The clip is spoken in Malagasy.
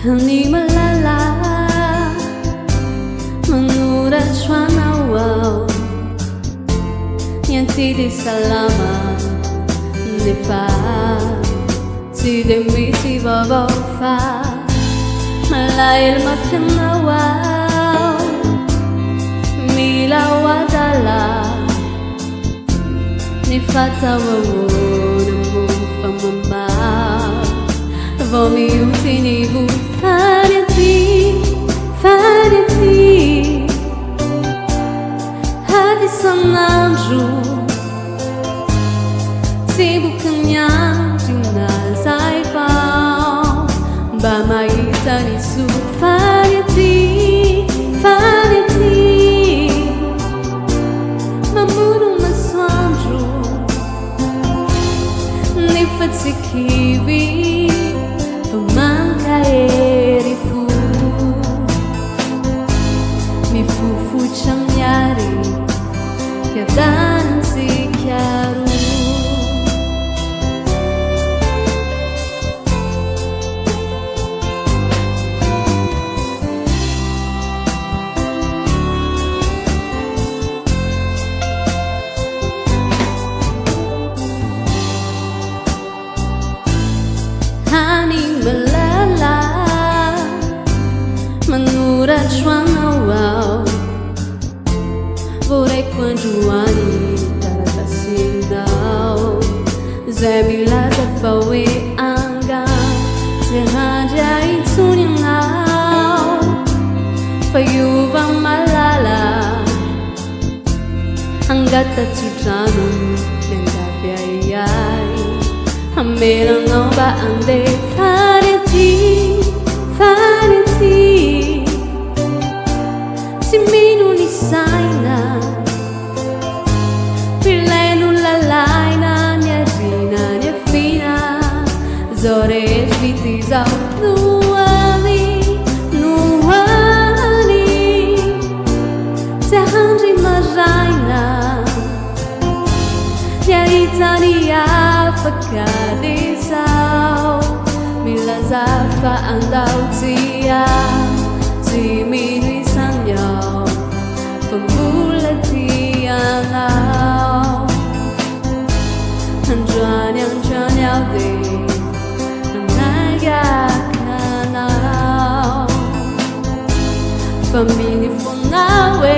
Hindi malala Mengurat wow Yang tidak selama Nifa Tidak misi bawa Malayal makin wow Mila wadala Nifata wawunamu famamba Vomi usinigu Fanity Hati sananju Sibuknya tinggal saya Bamaita nisu Fanity Mamuru masanju Nifat sikiwi Pemangkairifu Mifufu chamnyari Kiadanan si kiaru Hani melala Mengurat wow Vorrei quanjuani Tarata sinau Zemila tafawe anga Sehaja itsuninau Fayuva malala Anggata tujanu Nengaviayai Amera não ba ande Fanity Si minu ni saina Filenu la laina Nia gina, nia fina Zore sviti zau Nuali Se arranje majaina Nia itania Fakadisau Mila zafa andau tia Timini sanyau Pembulatianau Anjuan-anjuan de Anagakanau Famini funawe